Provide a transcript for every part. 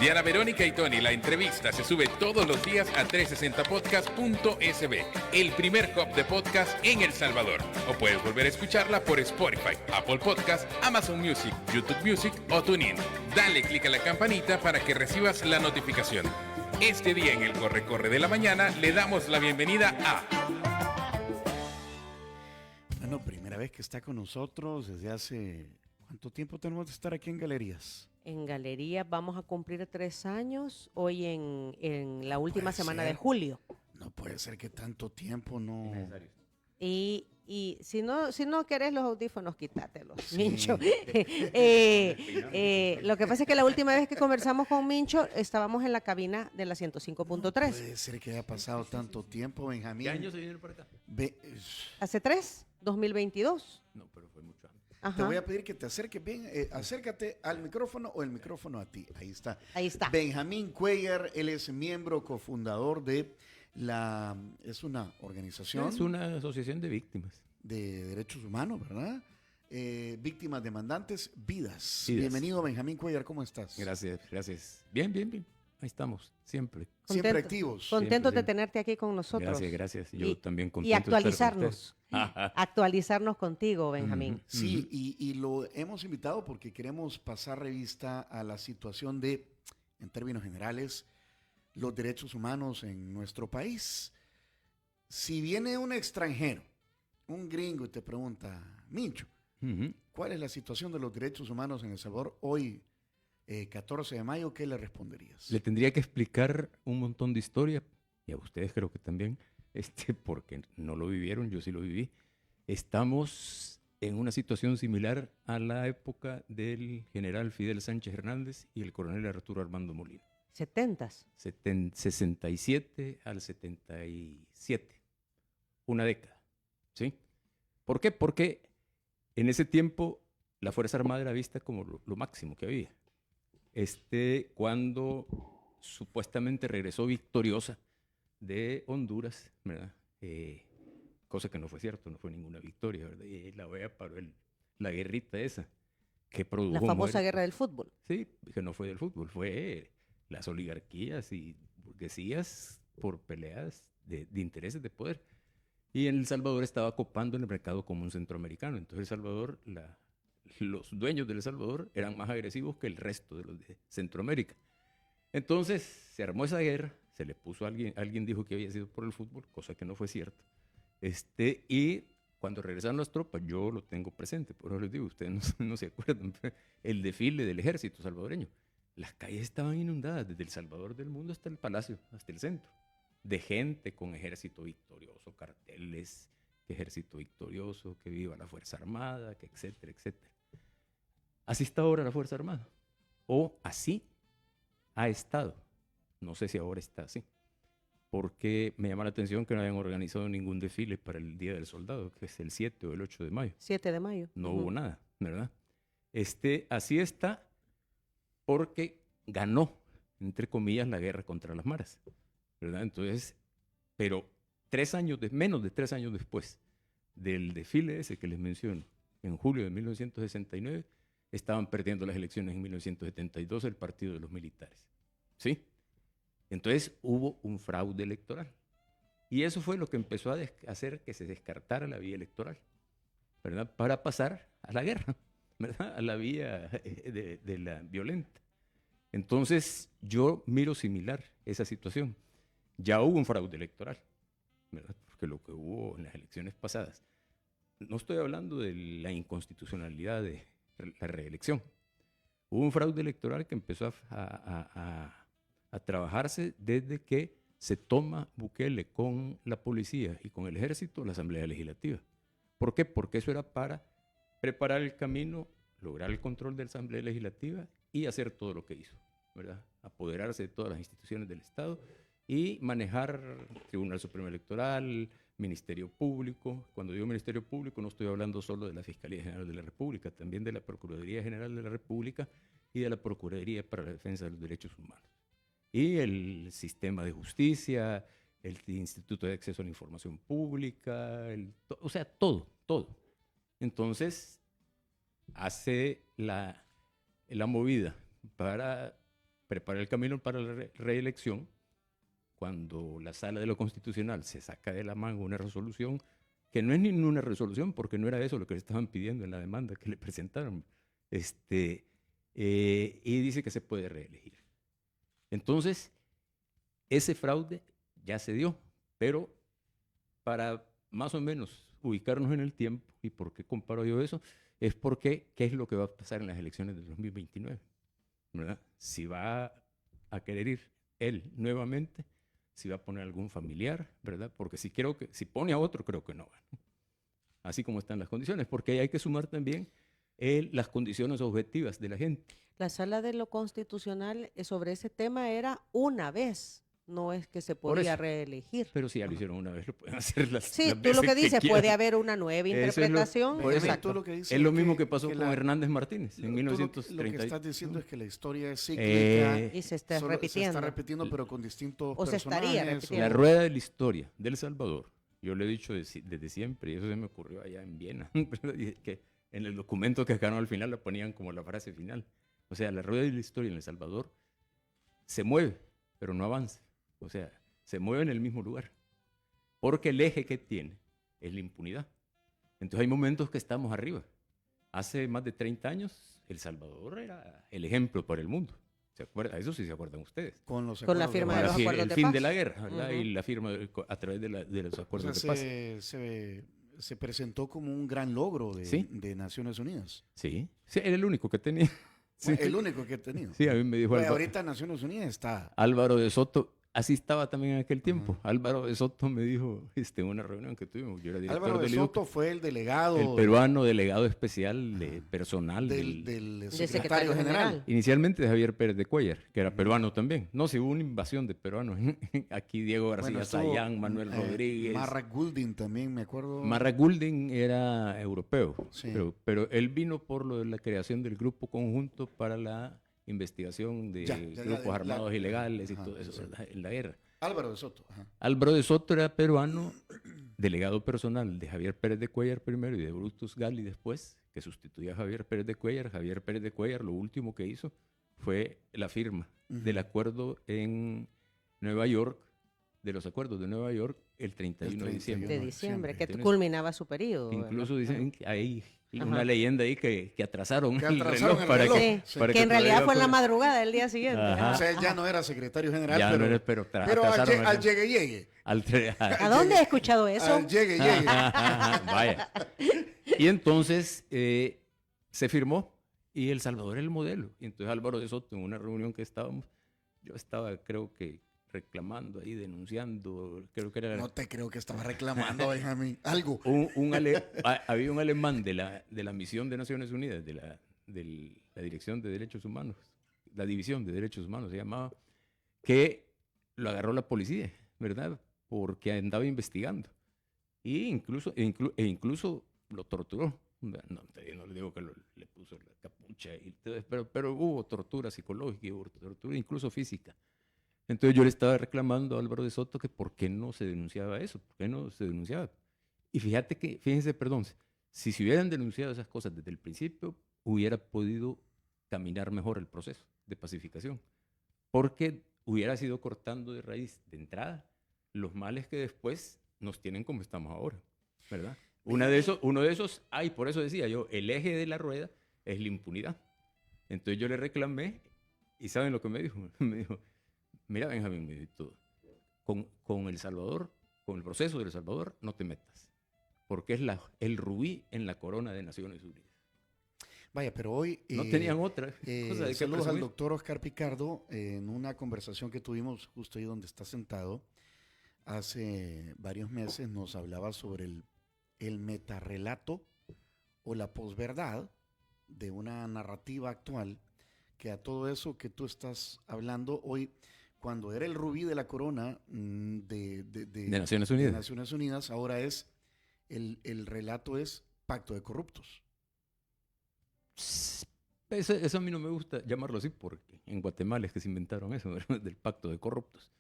Diana Verónica y Tony, la entrevista se sube todos los días a 360podcast.sb, el primer hub de podcast en El Salvador. O puedes volver a escucharla por Spotify, Apple Podcast, Amazon Music, YouTube Music o TuneIn. Dale clic a la campanita para que recibas la notificación. Este día en el Corre Corre de la Mañana le damos la bienvenida a... Bueno, primera vez que está con nosotros desde hace... ¿Cuánto tiempo tenemos de estar aquí en Galerías? En Galerías vamos a cumplir 3 años hoy en la última semana ser. de julio. No puede ser que tanto tiempo no... Y si no querés los audífonos, quítate,los, Sí. Mincho. Lo que pasa es que la última vez que conversamos con Mincho estábamos en la cabina de la 105.3. Puede ser que haya pasado tanto tiempo, Benjamín. ¿Qué año se vinieron para acá? ¿Hace 3? 2022. No, pero fue mucho antes. Ajá. Te voy a pedir que te acerques bien, acércate al micrófono o el micrófono a ti. Ahí está. Ahí está. Benjamín Cuellar, él es miembro cofundador de es una organización Es una asociación de víctimas. de derechos humanos, ¿verdad? Víctimas demandantes, vidas. Vidas. Bienvenido, Benjamín Cuellar, ¿cómo estás? Gracias, gracias. Bien, bien, bien. Ahí estamos, siempre. Siempre Contento- activos. Contentos de Siempre. tenerte aquí con nosotros. Gracias, gracias. Yo Y- también contento Y actualizarnos. de estar con ustedes. Actualizarnos contigo, Benjamín. Sí, y lo hemos invitado porque queremos pasar revista a la situación de, en términos generales, los derechos humanos en nuestro país. Si viene un extranjero, un gringo, y te pregunta, Mincho, Ujú. ¿cuál es la situación de los derechos humanos en El Salvador hoy, 14 de mayo? ¿Qué le responderías? Le tendría que explicar un montón de historia, y a ustedes creo que también, porque no lo vivieron, yo sí lo viví. Estamos en una situación similar a la época del general Fidel Sánchez Hernández y el coronel Arturo Armando Molina. 70s. 67 al 77, una década, ¿sí? ¿Por qué? Porque en ese tiempo la Fuerza Armada era vista como lo máximo que había. Cuando supuestamente regresó victoriosa de Honduras, ¿verdad? Cosa que no fue cierto, no fue ninguna victoria, ¿verdad? Y la OEA paró la guerrita esa, que produjo La famosa muertes. guerra del fútbol. Sí, que no fue del fútbol, fue las oligarquías y burguesías por peleas de intereses de poder. Y en El Salvador estaba copando en el mercado común centroamericano. Entonces El Salvador, los dueños de El Salvador eran más agresivos que el resto de los de Centroamérica. Entonces se armó esa guerra, se le puso alguien dijo que había sido por el fútbol, cosa que no fue cierto. Y cuando regresaron las tropas, yo lo tengo presente, por eso les digo, ustedes no se acuerdan, el desfile del ejército salvadoreño. Las calles estaban inundadas desde El Salvador del Mundo hasta el palacio, hasta el centro, de gente con ejército victorioso, carteles, que ejército victorioso, que viva la Fuerza Armada, que etcétera, etcétera. Así está ahora la Fuerza Armada, o así ha estado. No sé si ahora está así, porque me llama la atención que no hayan organizado ningún desfile para el Día del Soldado, que es el 7 o el 8 de mayo. 7 de mayo. No Ujú. hubo nada, ¿verdad? Así está porque ganó, entre comillas, la guerra contra las maras, ¿verdad? Entonces, pero menos de 3 años después del desfile ese que les menciono, en julio de 1969, estaban perdiendo las elecciones en 1972 el partido de los militares, ¿sí? Entonces hubo un fraude electoral. Y eso fue lo que empezó a hacer que se descartara la vía electoral, ¿verdad? Para pasar a la guerra, ¿verdad? A la vía de la violenta. Entonces yo miro similar esa situación. Ya hubo un fraude electoral, ¿verdad? Porque lo que hubo en las elecciones pasadas, no estoy hablando de la inconstitucionalidad de la reelección. Hubo un fraude electoral que empezó a trabajarse desde que se toma Bukele con la policía y con el ejército la Asamblea Legislativa. ¿Por qué? Porque eso era para preparar el camino, lograr el control de la Asamblea Legislativa y hacer todo lo que hizo, ¿verdad? Apoderarse de todas las instituciones del Estado y manejar Tribunal Supremo Electoral, Ministerio Público. Cuando digo Ministerio Público no estoy hablando solo de la Fiscalía General de la República, también de la Procuraduría General de la República y de la Procuraduría para la Defensa de los Derechos Humanos. Y el sistema de justicia, el Instituto de Acceso a la Información Pública, o sea, todo. Entonces, hace la movida para prepara el camino para la reelección, cuando la Sala de lo Constitucional se saca de la manga una resolución, que no es ni una resolución, porque no era eso lo que le estaban pidiendo en la demanda que le presentaron, y dice que se puede reelegir. Entonces, ese fraude ya se dio, pero para más o menos ubicarnos en el tiempo, ¿y por qué comparo yo eso? Es porque, ¿qué es lo que va a pasar en las elecciones del 2029? ¿Verdad? Si va a querer ir él nuevamente, si va a poner algún familiar, ¿verdad? Porque si pone a otro, creo que no va, ¿no? Así como están las condiciones, porque ahí hay que sumar también las condiciones objetivas de la gente. La Sala de lo Constitucional sobre ese tema era una vez, no es que se podía reelegir. Pero si ya lo hicieron una vez, lo pueden hacer las Sí, tú veces lo que dices, quieran. puede haber una nueva interpretación. por eso, Exacto. Lo que dice es lo mismo que pasó que con Hernández Martínez en Lo 1930. que estás diciendo es que la historia es cíclica. Y se está Se repitiendo. está repitiendo, pero con distintos O se estaría personajes. repitiendo. La rueda de la historia de El Salvador, yo lo he dicho desde siempre, y eso se me ocurrió allá en Viena, que en el documento que sacaron al final la ponían como la frase final. O sea, la rueda de la historia en El Salvador se mueve, pero no avanza. O sea, se mueve en el mismo lugar. Porque el eje que tiene es la impunidad. Entonces hay momentos que estamos arriba. Hace más de 30 años, El Salvador era el ejemplo para el mundo. ¿Se acuerdan? Eso sí se acuerdan ustedes. Con la firma de los El acuerdos de fin paz. de la guerra, ¿verdad? Ujú. Y la firma a través de los O acuerdos sea, de paz. se presentó como un gran logro Sí. de Naciones Unidas. Sí, era el único que tenía. Sí. El único que he tenido. Sí, a mí me dijo Pues ahorita Naciones Unidas está. Álvaro de Soto, así estaba también en aquel tiempo. Ajá. Álvaro de Soto me dijo en una reunión que tuvimos, yo era director Álvaro de del IDUC, Soto fue el delegado el peruano delegado especial personal del De secretario general. inicialmente de Javier Pérez de Cuellar, que era peruano también. No, sí hubo una invasión de peruanos. Aquí Diego García Bueno, estuvo, Sayán, Manuel Rodríguez. Marra Goulding también, me acuerdo. Marra Goulding era europeo, Sí. pero él vino por lo de la creación del Grupo Conjunto para la investigación de grupos de armados ilegales y ajá, todo eso, sí. ¿verdad? En la guerra. Álvaro de Soto. Ajá. Álvaro de Soto era peruano, delegado personal de Javier Pérez de Cuellar primero y de Brutus Gali después, que sustituía a Javier Pérez de Cuellar. Javier Pérez de Cuellar lo último que hizo fue la firma del acuerdo en Nueva York, de los acuerdos de Nueva York, el 31 de diciembre. De diciembre, que Entonces, culminaba su periodo. Incluso ¿verdad? dicen que hay Ajá. una leyenda ahí que atrasaron Que el atrasaron reloj el para reloj. que, Sí, para que en realidad todavía fue en la fuera- madrugada del día siguiente. Ajá. O sea, él ya no era secretario general, Ya pero, no era, pero atrasaron al el- llegue. ¿A dónde he escuchado eso? Al llegue. Vaya. Y entonces se firmó y El Salvador era el modelo. Y entonces Álvaro de Soto, en una reunión que estábamos, yo estaba, creo que, reclamando ahí, denunciando, creo que era... No te creo que estaba reclamando, Benjamín. Algo. Había un alemán de la misión de Naciones Unidas, de la Dirección de Derechos Humanos, la División de Derechos Humanos se llamaba, que lo agarró la policía, ¿verdad? Porque andaba investigando. Y incluso lo torturó. No le digo que le puso la capucha, pero hubo tortura psicológica, hubo tortura incluso física. Entonces yo le estaba reclamando a Álvaro de Soto que por qué no se denunciaba eso, por qué no se denunciaba. Y fíjense, perdón, si se hubieran denunciado esas cosas desde el principio, hubiera podido caminar mejor el proceso de pacificación, porque hubiera sido cortando de raíz, de entrada, los males que después nos tienen como estamos ahora, ¿verdad? Uno de esos, por eso decía yo, el eje de la rueda es la impunidad. Entonces yo le reclamé, y ¿saben lo que me dijo? Me dijo, mira, Benjamín, me dijo todo, con El Salvador, con el proceso de El Salvador, no te metas, porque es el rubí en la corona de Naciones Unidas. Vaya, pero hoy... No tenían otra cosa de qué saludos al presumir. doctor Oscar Picardo en una conversación que tuvimos justo ahí donde está sentado. Hace varios meses nos hablaba sobre el metarrelato o la posverdad de una narrativa actual que a todo eso que tú estás hablando hoy, cuando era el rubí de la corona de Naciones Unidas. de Naciones Unidas, ahora es el relato es pacto de corruptos. Eso a mí no me gusta llamarlo así porque en Guatemala es que se inventaron eso, ¿verdad? Del pacto de corruptos.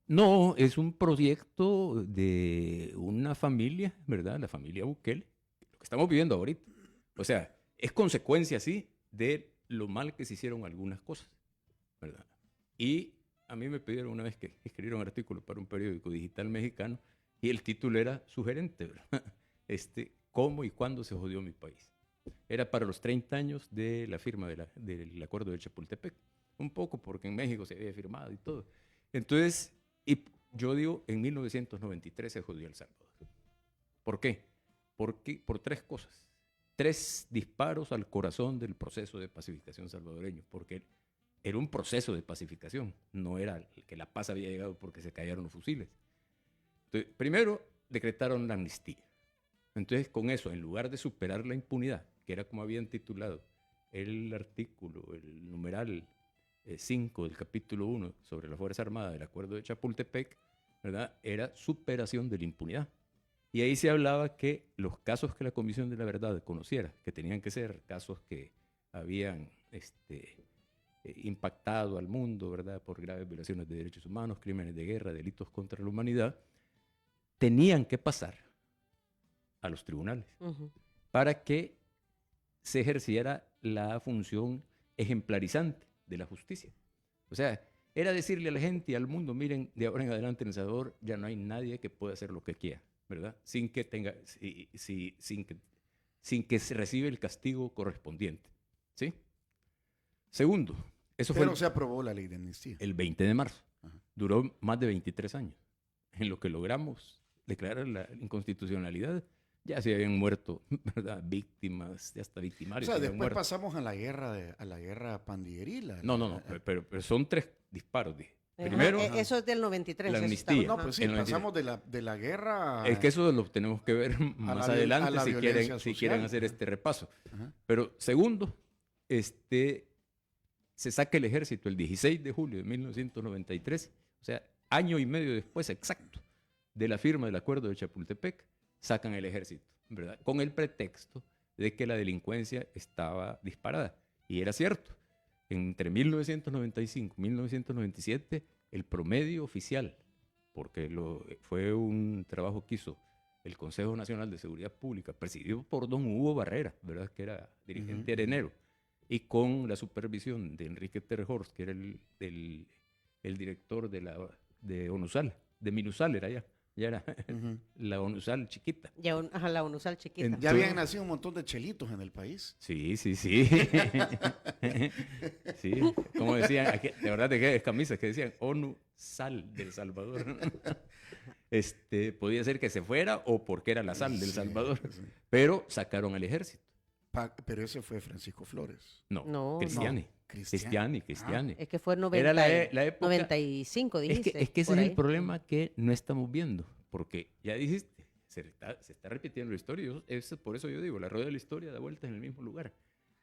No, es un proyecto de una familia, ¿verdad? La familia Bukele, lo que estamos viviendo ahorita. O sea, es consecuencia, sí, de lo mal que se hicieron algunas cosas, ¿verdad? Y a mí me pidieron una vez que escribiera un artículo para un periódico digital mexicano y el título era sugerente, ¿verdad? ¿Cómo y cuándo se jodió mi país? Era para los 30 años de la firma del acuerdo de Chapultepec. Un poco porque en México se había firmado y todo. Entonces, y yo digo, en 1993 se jodió El Salvador. ¿Por qué? Por tres cosas. 3 disparos al corazón del proceso de pacificación salvadoreño, porque era un proceso de pacificación, no era que la paz había llegado porque se cayeron los fusiles. Entonces, primero, decretaron la amnistía. Entonces, con eso, en lugar de superar la impunidad, que era como habían titulado el artículo, el numeral 5 del capítulo 1 sobre la Fuerza Armada del Acuerdo de Chapultepec, ¿verdad? Era superación de la impunidad. Y ahí se hablaba que los casos que la Comisión de la Verdad conociera, que tenían que ser casos que habían impactado al mundo, ¿verdad? Por graves violaciones de derechos humanos, crímenes de guerra, delitos contra la humanidad, tenían que pasar a los tribunales para que se ejerciera la función ejemplarizante de la justicia. O sea, era decirle a la gente y al mundo, miren, de ahora en adelante en El Salvador ya no hay nadie que pueda hacer lo que quiera, ¿verdad? Sin que se reciba el castigo correspondiente, ¿sí? Segundo, eso Pero fue se aprobó la ley de amnistía. el 20 de marzo. Ajá. Duró más de 23 años. En lo que logramos declarar la inconstitucionalidad, ya se habían muerto, ¿verdad? Víctimas, hasta victimarios. O sea, se habían después muerto. pasamos a la guerra pandilleril. No, pero son 3 disparos. Ajá, Primero, eso es del 93. la eso amnistía. está- No, ajá. pues sí, En el pasamos de la guerra. es que eso lo tenemos que ver más a adelante la si violencia quieren social. hacer este repaso. Ajá. Pero segundo, se saca el ejército el 16 de julio de 1993, o sea, año y medio después exacto de la firma del acuerdo de Chapultepec, sacan el ejército, ¿verdad? Con el pretexto de que la delincuencia estaba disparada. Y era cierto. Entre 1995 y 1997, el promedio oficial, porque fue un trabajo que hizo el Consejo Nacional de Seguridad Pública, presidido por don Hugo Barrera, ¿verdad? Que era dirigente arenero, y con la supervisión de Enrique Terhorst, que era el director de ONUSAL, de MINUSAL era ya era la ONUSAL chiquita. Ya ajá, la UNUSAL chiquita. Ya habían nacido un montón de chelitos en el país. Sí. Sí, como decían, aquí, de verdad dejé camisas que decían ONU-SAL del Salvador. Podía ser que se fuera o porque era la sal del Salvador, pero sacaron al ejército. Pero ese fue Francisco Flores. No, Cristiani. no, Cristiani. Cristiani. Es que fue Era la época, 95, dijiste. es que ese por es ahí. el problema que no estamos viendo, porque ya dijiste, se está repitiendo la historia. Por eso yo digo, la rueda de la historia da vueltas en el mismo lugar.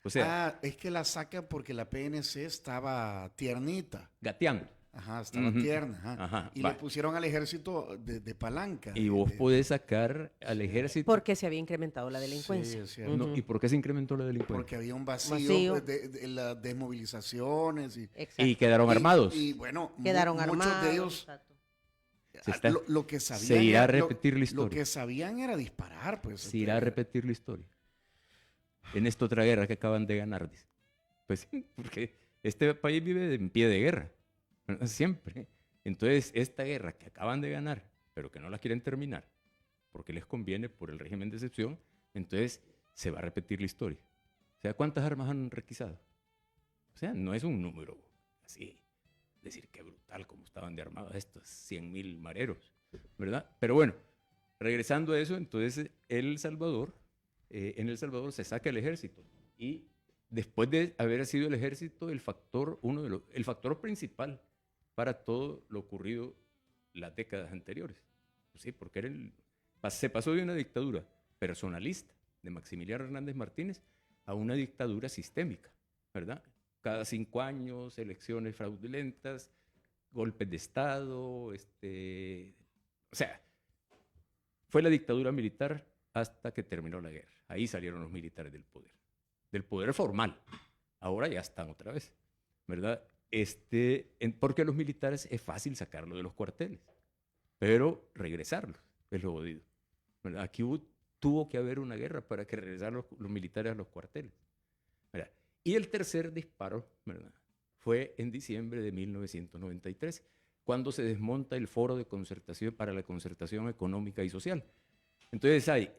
O sea, Es que la sacan porque la PNC estaba tiernita. gateando. Ajá, estaba tierna. Ajá. Ajá, Y va. le pusieron al ejército de palanca. Y vos podés sacar al ejército. Porque se había incrementado la delincuencia. Sí, es cierto. No, ¿y por qué se incrementó la delincuencia? Porque había un vacío, Vacío. pues, de las desmovilizaciones. Exacto. Y quedaron armados. Y bueno, Quedaron muchos armados. de ellos exacto. lo que sabían se irá a era- repetir la Lo historia. que sabían era disparar, pues. Se irá a repetir la historia. En esta otra guerra que acaban de ganar, dice. Pues sí, porque este país vive en pie de guerra, ¿verdad? Siempre. Entonces, esta guerra que acaban de ganar, pero que no la quieren terminar, porque les conviene por el régimen de excepción, entonces se va a repetir la historia. O sea, ¿cuántas armas han requisado? O sea, no es un número así, decir qué brutal como estaban de armados estos 100,000 mareros, ¿verdad? Pero bueno, regresando a eso, entonces en El Salvador se saca el ejército y después de haber sido el ejército el factor principal para todo lo ocurrido las décadas anteriores, sí, porque se pasó de una dictadura personalista de Maximiliano Hernández Martínez a una dictadura sistémica, ¿verdad? Cada 5 años, elecciones fraudulentas, golpes de Estado, o sea, fue la dictadura militar hasta que terminó la guerra. Ahí salieron los militares del poder formal. Ahora ya están otra vez, ¿verdad? Porque a los militares es fácil sacarlos de los cuarteles, pero regresarlos es lo jodido, ¿verdad? Aquí tuvo que haber una guerra para que regresaran los militares a los cuarteles, ¿verdad? Y el tercer disparo, ¿verdad? fue en diciembre de 1993, cuando se desmonta el Foro de Concertación para la Concertación Económica y Social. Entonces hay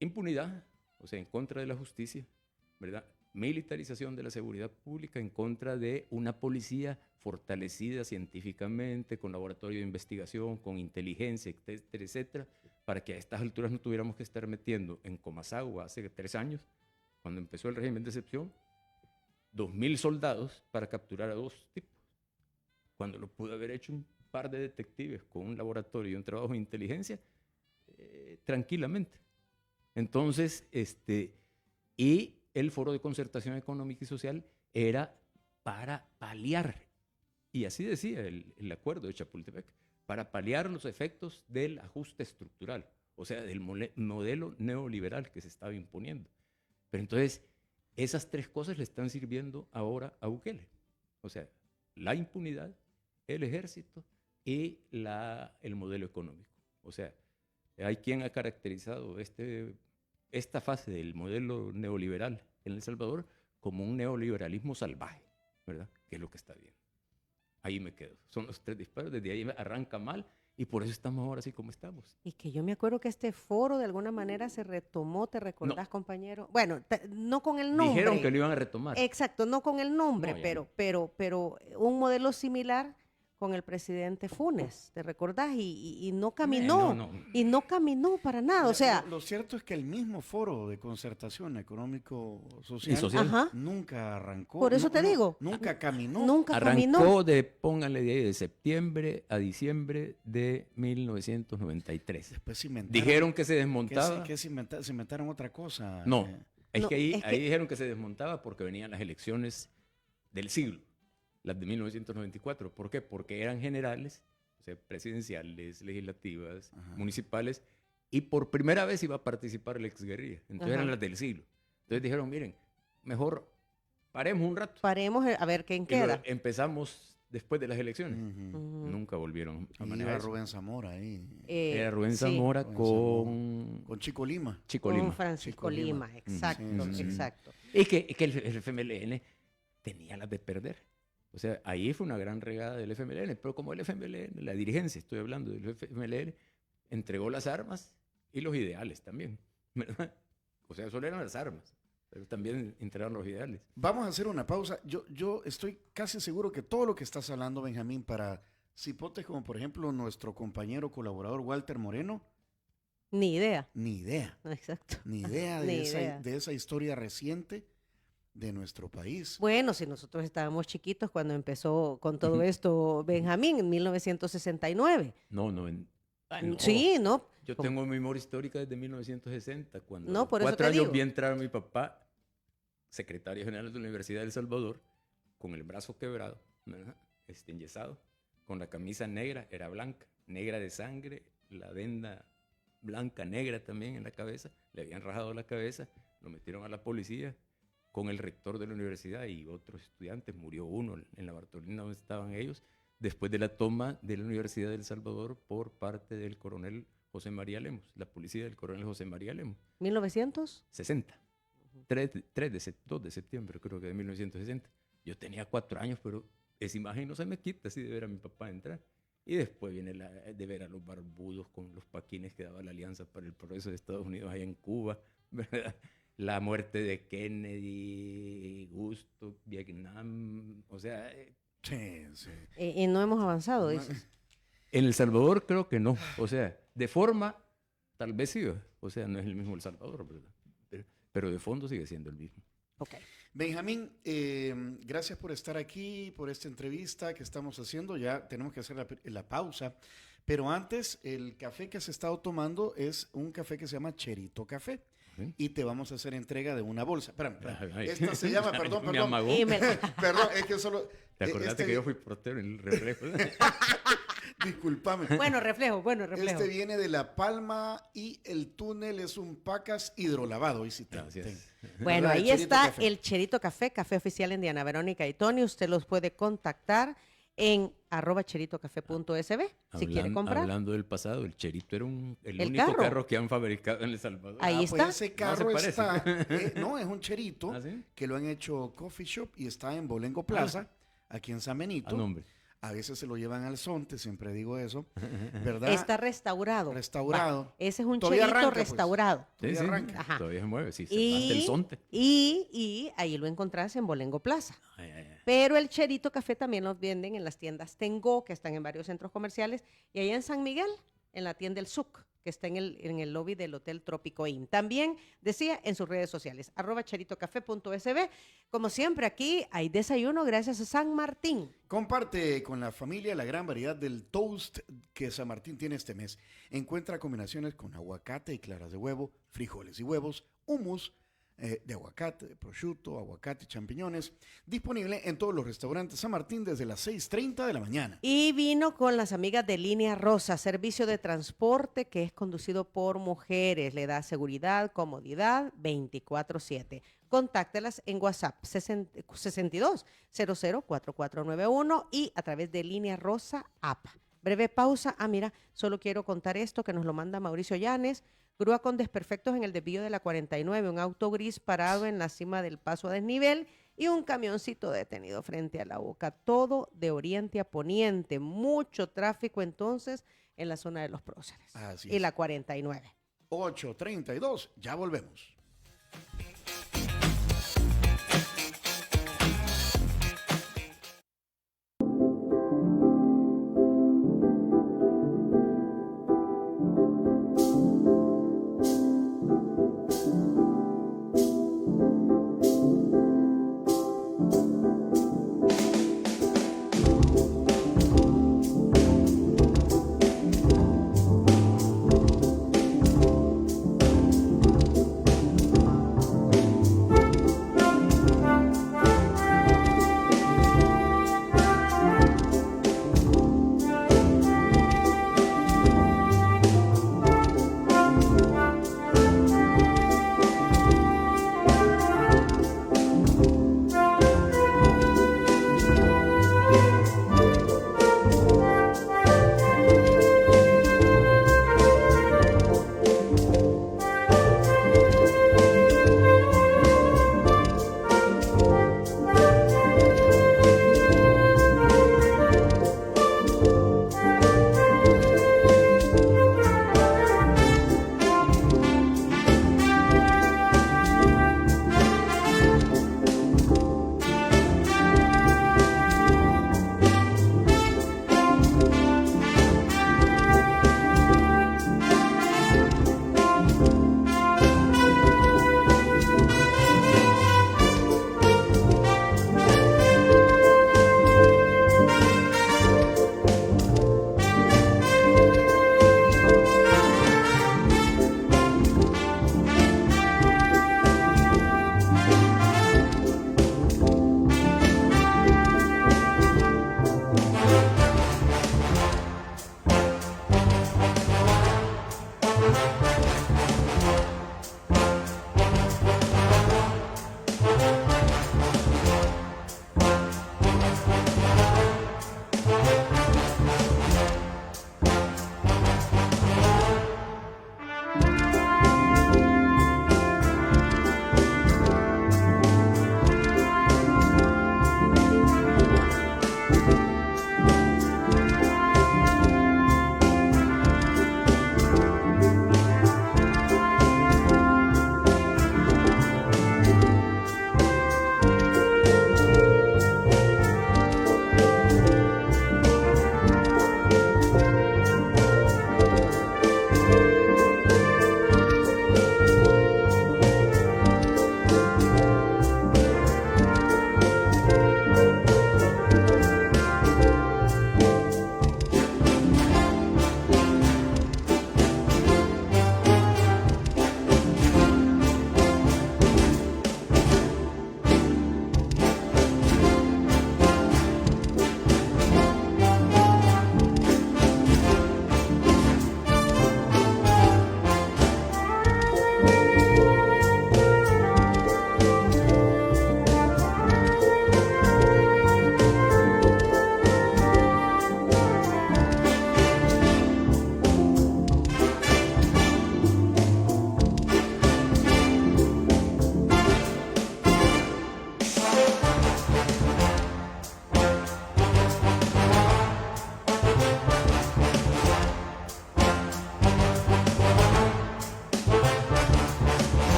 impunidad, o sea, en contra de la justicia, ¿verdad? Militarización de la seguridad pública en contra de una policía fortalecida científicamente, con laboratorio de investigación, con inteligencia, etcétera, etcétera, para que a estas alturas no tuviéramos que estar metiendo en Comasagua hace 3 años, cuando empezó el régimen de excepción, 2.000 soldados para capturar a 2 tipos, cuando lo pudo haber hecho un par de detectives con un laboratorio y un trabajo de inteligencia tranquilamente. Entonces, y el Foro de Concertación Económica y Social era para paliar, y así decía el acuerdo de Chapultepec, para paliar los efectos del ajuste estructural, o sea, del modelo neoliberal que se estaba imponiendo. Pero entonces, esas 3 cosas le están sirviendo ahora a Bukele. O sea, la impunidad, el ejército y el modelo económico. O sea, hay quien ha caracterizado esta fase del modelo neoliberal en El Salvador como un neoliberalismo salvaje, ¿verdad? Que es lo que está bien. Ahí me quedo. Son los 3 disparos, desde ahí arranca mal y por eso estamos ahora así como estamos. Y que yo me acuerdo que este foro de alguna manera se retomó, ¿te recordás, compañero? Bueno, no con el nombre. Dijeron que lo iban a retomar. Exacto, no con el nombre, No, pero un modelo similar con el presidente Funes, ¿te recordás? Y no caminó, y no caminó para nada, o sea... Lo cierto es que el mismo Foro de Concertación Económico-Social nunca arrancó. Por eso te digo. Nunca caminó. Nunca caminó. Arrancó Pónganle de ahí, de septiembre a diciembre de 1993. Después dijeron que se desmontaba. Se inventaron otra cosa. No, que ahí dijeron que se desmontaba porque venían las elecciones del siglo. Las de 1994. ¿Por qué? Porque eran generales, o sea, presidenciales, legislativas, municipales, y por primera vez iba a participar el exguerrilla. Entonces eran las del siglo. Entonces dijeron, miren, mejor paremos un rato. Paremos a ver quién queda. Empezamos después de las elecciones. Nunca volvieron a manejar eso. Rubén Zamora ahí. Era Rubén Zamora con Chico Lima. Con Francisco Lima, exacto, exacto. Y que el FMLN tenía las de perder. O sea, ahí fue una gran regada del FMLN, pero como el FMLN, la dirigencia, estoy hablando del FMLN, entregó las armas y los ideales también, ¿verdad? O sea, solo eran las armas, pero también entregaron los ideales. Vamos a hacer una pausa. Yo estoy casi seguro que todo lo que estás hablando, Benjamín, para cipotes como por ejemplo nuestro compañero colaborador Walter Moreno. Ni idea. Ni idea. Exacto. Ni idea de esa historia reciente de nuestro país. Bueno, si nosotros estábamos chiquitos cuando empezó con todo esto Benjamín en 1969. Sí, ¿no? Yo tengo memoria histórica desde 1960, cuando no, por 4 años vi entrar a mi papá, secretario general de la Universidad de El Salvador, con el brazo quebrado, ¿verdad? Enyesado, con la camisa negra, era blanca, negra de sangre, la venda blanca, negra también en la cabeza, le habían rajado la cabeza, lo metieron a la policía, con el rector de la universidad y otros estudiantes, murió uno en la Bartolina donde estaban ellos, después de la toma de la Universidad de El Salvador por parte del coronel José María Lemos, la policía del coronel José María Lemos. ¿1960? 2 de septiembre creo que de 1960. Yo tenía 4 años, pero esa imagen no se me quita así de ver a mi papá entrar. Y después viene de ver a los barbudos con los paquines que daba la Alianza para el Progreso de Estados Unidos allá en Cuba, ¿verdad? La muerte de Kennedy, Gusto, Vietnam, o sea... Sí. Y no hemos avanzado, dices. En El Salvador creo que no, o sea, de forma tal vez sí, o sea, no es el mismo El Salvador, ¿verdad? Pero de fondo sigue siendo el mismo. Okay. Benjamín, gracias por estar aquí, por esta entrevista que estamos haciendo. Ya tenemos que hacer la pausa, pero antes el café que has estado tomando es un café que se llama Cherito Café. Y te vamos a hacer entrega de una bolsa. Espérame. Esta se llama, perdón. Me amagó. Perdón, es que solo... ¿Te acordaste que yo fui portero en el reflejo? Discúlpame. Bueno, reflejo. Este viene de La Palma y el túnel es un Pacas hidrolavado. Bueno, ahí está el Cherito Café, café oficial en Diana Verónica y Tony. Usted los puede contactar en @cheritocafé.sb si quiere comprar. Hablando del pasado, el Cherito era el único carro que han fabricado en El Salvador. Ahí está. Pues ese carro está... no, es un Cherito ¿Ah, sí? que lo han hecho Coffee Shop y está en Bolengo Plaza. aquí en San Benito. nombre. A veces se lo llevan al Zonte, siempre digo eso, ¿verdad? Está restaurado. Restaurado. Va, ese es un Todavía chedito arranca, pues. restaurado. Todavía arranca. Ajá. Todavía se mueve, sí, se levanta el zonte. Y ahí lo encontrás en Bolengo Plaza. Pero el Cherito Café también los venden en las tiendas Tengo, que están en varios centros comerciales, y allá en San Miguel, en la tienda El Suc, que está en el lobby del Hotel Trópico Inn. También decía en sus redes sociales, @cheritocafé.sb. Como siempre, aquí hay desayuno gracias a San Martín. Comparte con la familia la gran variedad del toast que San Martín tiene este mes. Encuentra combinaciones con aguacate y claras de huevo, frijoles y huevos, hummus de aguacate, de prosciutto, aguacate y champiñones. Disponible en todos los restaurantes San Martín desde las 6:30 de la mañana. Y vino con las amigas de Línea Rosa, servicio de transporte que es conducido por mujeres. Le da seguridad, comodidad, 24/7. Contáctelas en WhatsApp 62004491 y a través de Línea Rosa App. Breve pausa. Mira, solo quiero contar esto que nos lo manda Mauricio Llanes. Grúa con desperfectos en el desvío de la 49, un auto gris parado en la cima del paso a desnivel y un camioncito detenido frente a la boca. Todo de oriente a poniente. Mucho tráfico entonces en la zona de los próceres. Así y es. la 49. 8:32, ya volvemos.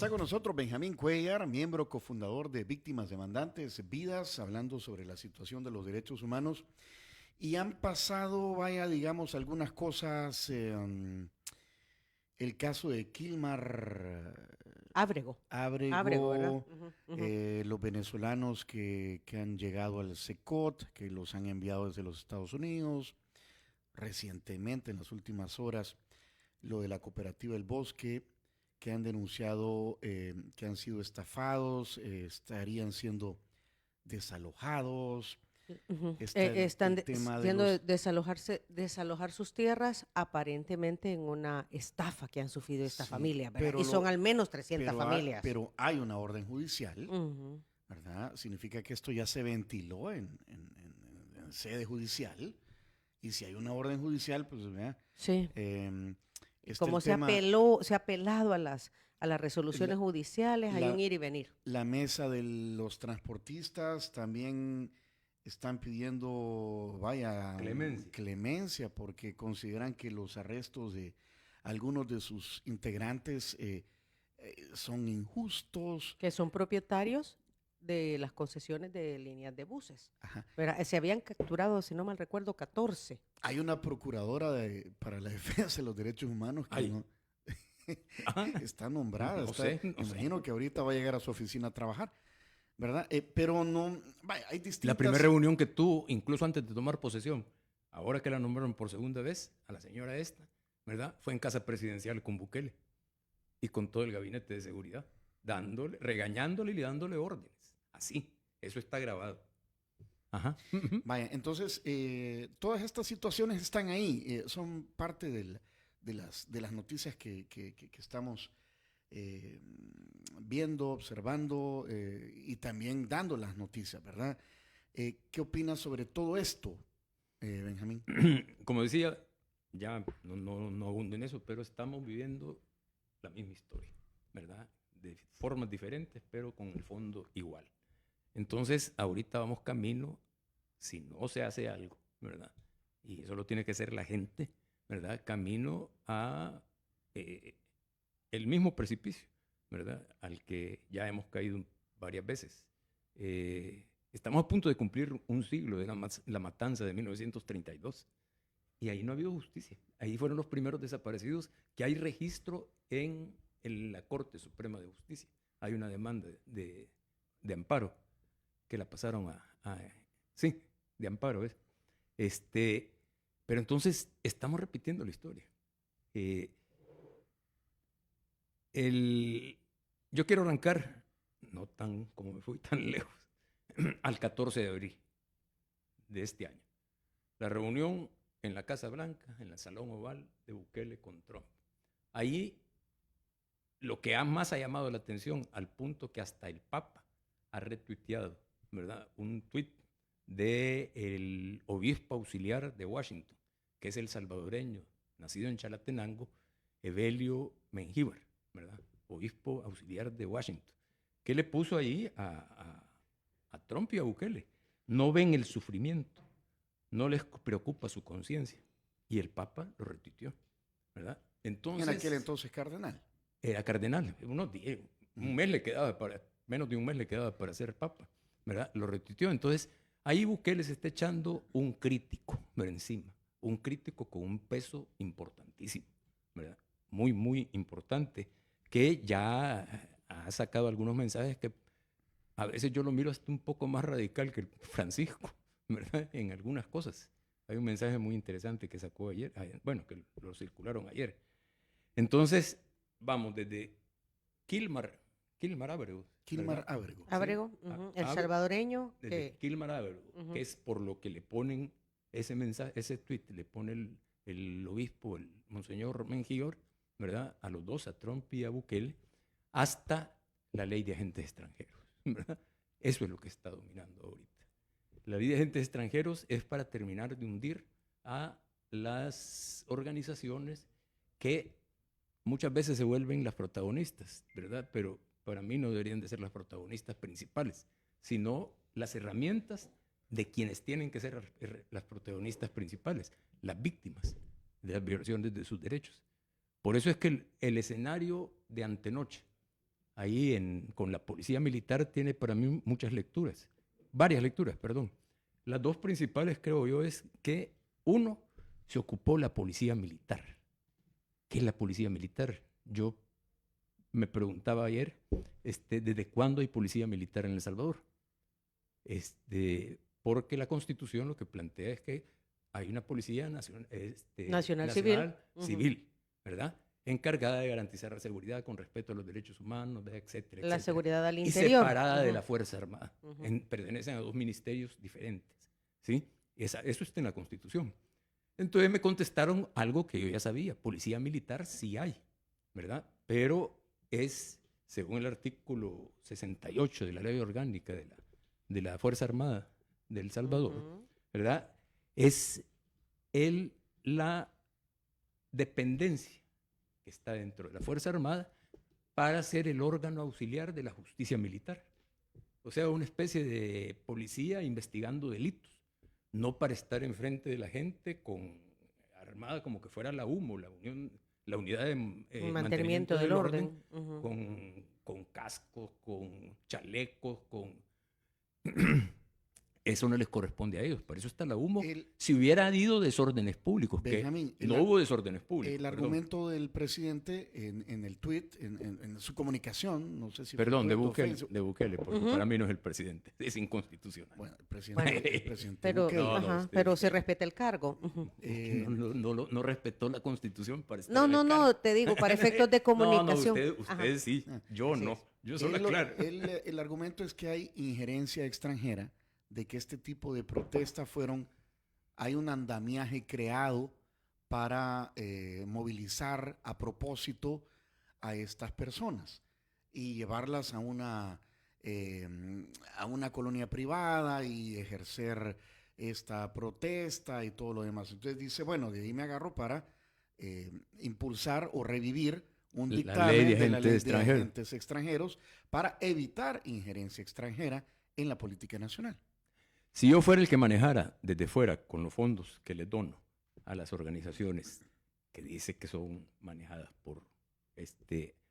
está con nosotros Benjamín Cuellar, miembro cofundador de Víctimas Demandantes Vidas, hablando sobre la situación de los derechos humanos. Y han pasado, vaya, digamos, algunas cosas. El caso de Kilmar Ábrego. Ábrego, Ábrego, ¿verdad? Ujú, ujú. los venezolanos que han llegado al SECOT, que los han enviado desde los Estados Unidos. Recientemente, en las últimas horas, lo de la cooperativa El Bosque, que han denunciado que han sido estafados, estarían siendo desalojados. Ujú. Está Están el tema de siendo los... desalojar sus tierras aparentemente en una estafa que han sufrido esta Sí, familia, ¿verdad? pero Y son lo- al menos 300 pero, familias. pero hay una orden judicial, Ujú. ¿verdad? Significa que esto ya se ventiló en sede judicial. Y si hay una orden judicial, pues, ¿verdad? Sí. Está Como el se tema, se ha apelado a las resoluciones judiciales, hay la- un ir y venir. la mesa de los transportistas también están pidiendo, vaya, Clemencia. clemencia porque consideran que los arrestos de algunos de sus integrantes son injustos. Que son propietarios de las concesiones de líneas de buses. Ajá. ¿Verdad? Se habían capturado, si no mal recuerdo, 14. Hay una procuradora para la defensa de los derechos humanos que Ay. no, Ajá. está nombrada. No sé, no me sé. imagino que ahorita va a llegar a su oficina a trabajar, ¿verdad? Pero no, vaya, hay distintas... La primera reunión que tuvo, incluso antes de tomar posesión, ahora que la nombraron por segunda vez, a la señora esta, ¿verdad? Fue en casa presidencial con Bukele y con todo el gabinete de seguridad, regañándole y dándole órdenes. Así, eso está grabado. Ajá. Vaya, entonces, todas estas situaciones están ahí, son parte de las noticias que estamos viendo, observando y también dando las noticias, ¿verdad? ¿Qué opinas sobre todo esto, Benjamín? Como decía, ya no abundo en eso, pero estamos viviendo la misma historia, ¿verdad? De formas diferentes, pero con el fondo igual. Entonces, ahorita vamos camino, si no se hace algo, ¿verdad? Y eso lo tiene que hacer la gente, ¿verdad? Camino a el mismo precipicio, ¿verdad? Al que ya hemos caído varias veces. Estamos a punto de cumplir un siglo de la matanza de 1932 y ahí no ha habido justicia. Ahí fueron los primeros desaparecidos que hay registro en la Corte Suprema de Justicia. Hay una demanda de amparo que la pasaron sí, de amparo, ¿ves? Pero entonces estamos repitiendo la historia. Yo quiero arrancar, no tan como me fui tan lejos, al 14 de abril de este año. La reunión en la Casa Blanca, en el Salón Oval de Bukele con Trump. Ahí lo que más ha llamado la atención, al punto que hasta el Papa ha retuiteado, ¿verdad? Un tuit del obispo auxiliar de Washington, que es el salvadoreño, nacido en Chalatenango, Evelio Mengíbar, ¿verdad? Obispo auxiliar de Washington, que le puso ahí a Trump y a Bukele. No ven el sufrimiento, no les preocupa su conciencia. Y el Papa lo retuiteó, ¿verdad? Entonces, En aquel entonces cardenal. era cardenal. Menos de un mes le quedaba para ser Papa, ¿verdad? Lo retuiteó. Entonces, ahí Bukele se está echando un crítico por encima, un crítico con un peso importantísimo, ¿verdad? Muy, muy importante, que ya ha sacado algunos mensajes que a veces yo lo miro hasta un poco más radical que el Francisco, ¿verdad? En algunas cosas. Hay un mensaje muy interesante que sacó ayer, bueno, que lo circularon ayer. Entonces, vamos desde Kilmar Ábrego. Kilmar Ábrego. Ábrego, el salvadoreño. Desde Kilmar Ábrego, que es por lo que le ponen ese mensaje, ese tweet, le pone el obispo, el monseñor Mengíbar, ¿verdad? A los dos, a Trump y a Bukele, hasta la ley de agentes extranjeros, ¿verdad? Eso es lo que está dominando ahorita. La ley de agentes extranjeros es para terminar de hundir a las organizaciones que muchas veces se vuelven las protagonistas, ¿verdad? Pero para mí no deberían de ser las protagonistas principales, sino las herramientas de quienes tienen que ser las protagonistas principales, las víctimas de las violaciones de sus derechos. Por eso es que el escenario de antenoche ahí con la policía militar tiene para mí varias lecturas, perdón. Las dos principales, creo yo, es que uno, se ocupó la policía militar. ¿Qué es la policía militar? Yo me preguntaba ayer, ¿desde cuándo hay policía militar en El Salvador? Porque la Constitución lo que plantea es que hay una policía Nacional civil, ¿verdad? Encargada de garantizar la seguridad con respeto a los derechos humanos, etcétera, La etcétera. seguridad al Y interior. separada de la Fuerza Armada. Pertenecen a dos ministerios diferentes, ¿sí? Eso está en la Constitución. Entonces me contestaron algo que yo ya sabía. Policía militar sí hay, ¿verdad? Pero según el artículo 68 de la Ley Orgánica de la Fuerza Armada de El Salvador, ¿verdad? Es la dependencia que está dentro de la Fuerza Armada para ser el órgano auxiliar de la justicia militar. O sea, una especie de policía investigando delitos, no para estar enfrente de la gente armada como que fuera la UMO, la unidad de mantenimiento del orden. Con cascos, con chalecos, Eso no les corresponde a ellos. Por eso está la UMO. Si hubiera habido desórdenes públicos, Benjamín, que no hubo desórdenes públicos. El argumento del presidente en el tweet, en su comunicación, no sé si... Perdón, de Bukele, porque para mí no es el presidente. Es inconstitucional. Bueno, el presidente pero, Bukele. Pero se respeta el cargo. No respetó la Constitución para estar No, te digo, para efectos de comunicación. Usted sí, yo no. Yo solo aclaro. El argumento es que hay injerencia extranjera, de que este tipo de protestas hay un andamiaje creado para movilizar a propósito a estas personas y llevarlas a una colonia privada y ejercer esta protesta y todo lo demás. Entonces dice, bueno, de ahí me agarro para impulsar o revivir un dictamen de la ley de agentes extranjeros para evitar injerencia extranjera en la política nacional. Si yo fuera el que manejara desde fuera con los fondos que les dono a las organizaciones que dice que son manejadas por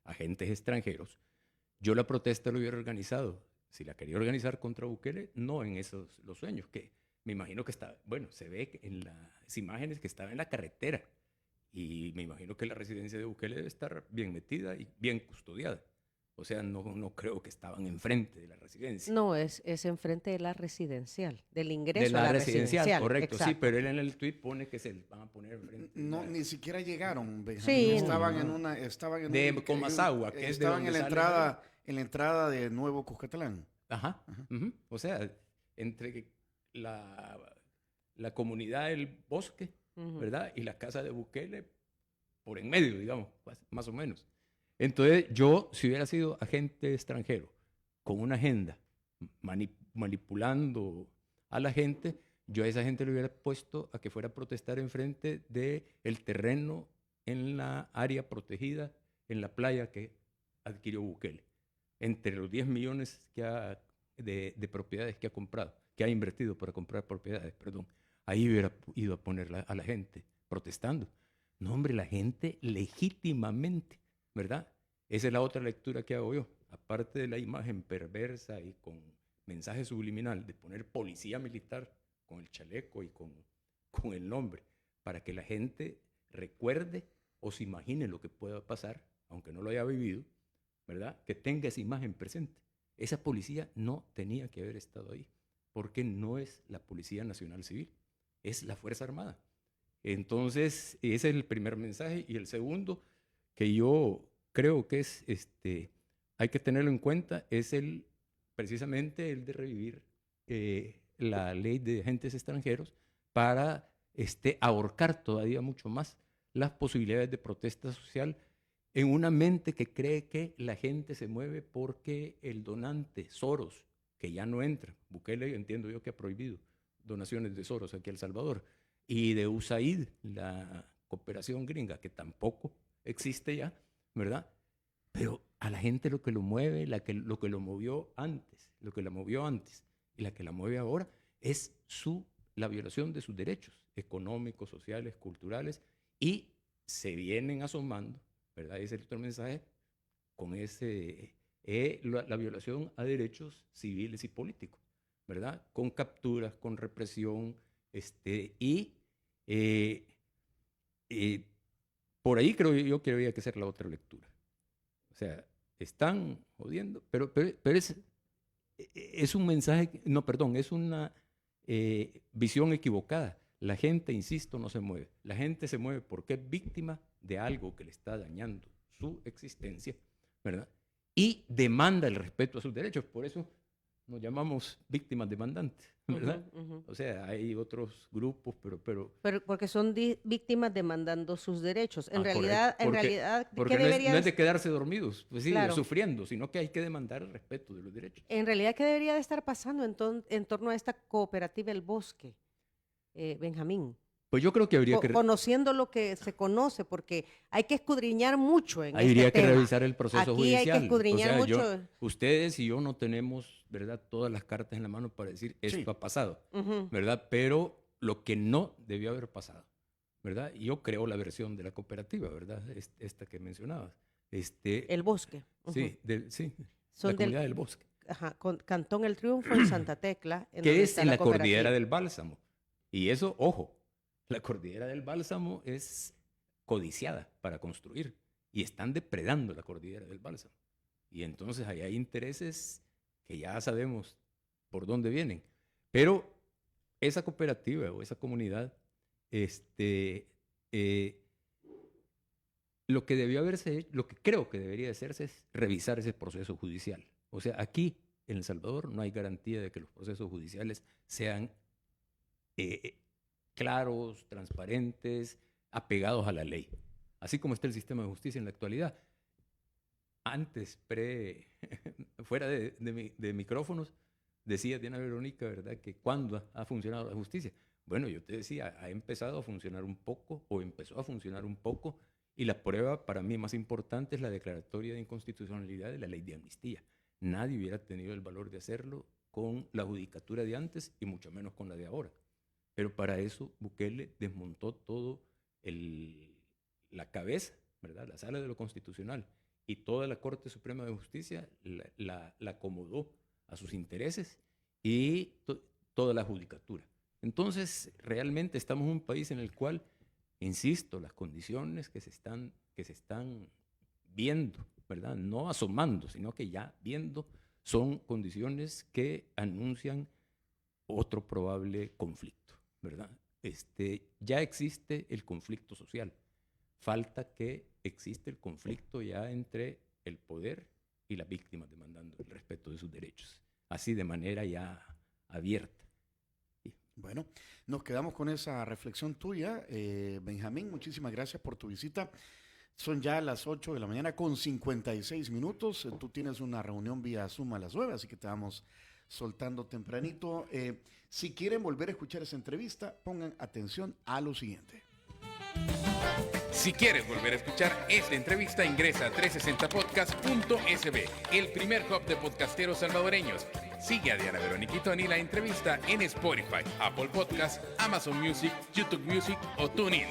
agentes extranjeros, yo la protesta lo hubiera organizado. Si la quería organizar contra Bukele, no en los sueños, que me imagino que se ve en las imágenes que estaba en la carretera, y me imagino que la residencia de Bukele debe estar bien metida y bien custodiada. O sea, no creo que estaban enfrente de la residencia. No, es enfrente de la residencial, del ingreso de la a la residencial. Correcto, exacto. sí, pero él en el tuit pone que se van a poner enfrente. No, ni siquiera llegaron, Benjamín. Sí, estaban no. en Comasagua, que es de estaban donde en la entrada de Nuevo Cuscatlán. Ajá. O sea, entre la comunidad del bosque, ¿verdad? Y la casa de Bukele, por en medio, digamos, más o menos. Entonces, yo, si hubiera sido agente extranjero con una agenda manipulando a la gente, yo a esa gente le hubiera puesto a que fuera a protestar enfrente del terreno en la área protegida, en la playa que adquirió Bukele. Entre los 10 millones de propiedades que ha comprado, que ha invertido para comprar propiedades, perdón, ahí hubiera ido a poner a la gente protestando. No, hombre, la gente legítimamente, ¿verdad? Esa es la otra lectura que hago yo. Aparte de la imagen perversa y con mensaje subliminal de poner policía militar con el chaleco y con el nombre, para que la gente recuerde o se imagine lo que pueda pasar, aunque no lo haya vivido, ¿verdad? Que tenga esa imagen presente. Esa policía no tenía que haber estado ahí, porque no es la Policía Nacional Civil, es la Fuerza Armada. Entonces, ese es el primer mensaje. Y el segundo, que yo creo que hay que tenerlo en cuenta, es precisamente el de revivir la ley de agentes extranjeros para ahorcar todavía mucho más las posibilidades de protesta social en una mente que cree que la gente se mueve porque el donante Soros, que ya no entra, Bukele entiendo yo que ha prohibido donaciones de Soros aquí a El Salvador, y de USAID, la cooperación gringa, que tampoco existe ya, ¿verdad? Pero a la gente lo que lo mueve, lo que la movió antes y la que la mueve ahora es la violación de sus derechos económicos, sociales, culturales, y se vienen asomando, ¿verdad? Ese es el otro mensaje, con ese la violación a derechos civiles y políticos, ¿verdad? Con capturas, con represión, por ahí creo yo que había que hacer la otra lectura. O sea, están jodiendo, pero es un mensaje, no, perdón, es una visión equivocada. La gente, insisto, no se mueve. La gente se mueve porque es víctima de algo que le está dañando su existencia, ¿verdad? Y demanda el respeto a sus derechos. Por eso nos llamamos víctimas demandantes, ¿verdad? O sea, hay otros grupos, pero porque son víctimas demandando sus derechos. En realidad, porque ¿qué no es de quedarse dormidos, pues sí, claro, sufriendo, sino que hay que demandar el respeto de los derechos. En realidad, ¿qué debería de estar pasando en torno a esta cooperativa El Bosque, Benjamín? Pues yo creo que habría que... Conociendo lo que se conoce, porque hay que escudriñar mucho en este Habría que tema. revisar el proceso judicial. Aquí hay que escudriñar mucho. Ustedes y yo no tenemos, ¿verdad?, todas las cartas en la mano para decir esto ha pasado, ¿verdad? Pero lo que no debió haber pasado, ¿verdad? Yo creo la versión de la cooperativa, ¿verdad? Esta que mencionabas. El Bosque. Sí, Son la comunidad del Bosque. Ajá, Cantón El Triunfo en Santa Tecla. Que es en la cordillera del Bálsamo. Y eso, ojo, la cordillera del Bálsamo es codiciada para construir y están depredando la cordillera del Bálsamo. Y entonces ahí hay intereses que ya sabemos por dónde vienen. Pero esa cooperativa o esa comunidad, lo que debió haberse hecho, lo que creo que debería hacerse es revisar ese proceso judicial. O sea, aquí en El Salvador no hay garantía de que los procesos judiciales sean claros, transparentes, apegados a la ley. Así como está el sistema de justicia en la actualidad. Antes, fuera de micrófonos, decía Diana Verónica, ¿verdad?, que cuándo ha funcionado la justicia. Bueno, yo te decía, ha empezado a funcionar un poco, o empezó a funcionar un poco, y la prueba para mí más importante es la declaratoria de inconstitucionalidad de la ley de amnistía. Nadie hubiera tenido el valor de hacerlo con la judicatura de antes, y mucho menos con la de ahora. Pero para eso Bukele desmontó todo la cabeza, ¿verdad?, la sala de lo constitucional, y toda la Corte Suprema de Justicia la acomodó a sus intereses y toda la judicatura. Entonces, realmente estamos en un país en el cual, insisto, las condiciones que se están viendo, ¿verdad?, no asomando, sino que ya viendo, son condiciones que anuncian otro probable conflicto, ¿verdad? Ya existe el conflicto social. Falta que existe el conflicto ya entre el poder y las víctimas demandando el respeto de sus derechos, así de manera ya abierta. Bueno, nos quedamos con esa reflexión tuya, Benjamín. Muchísimas gracias por tu visita. Son ya las 8 de la mañana con 56 minutos. Tú tienes una reunión vía Zoom a las 9, así que te vamos soltando tempranito. Si quieren volver a escuchar esa entrevista, pongan atención a lo siguiente. Si quieres volver a escuchar esta entrevista, ingresa a 360podcast.sb, el primer hub de podcasteros salvadoreños. Sigue a Diana Verónica y Tony la entrevista en Spotify, Apple Podcasts, Amazon Music, YouTube Music o TuneIn.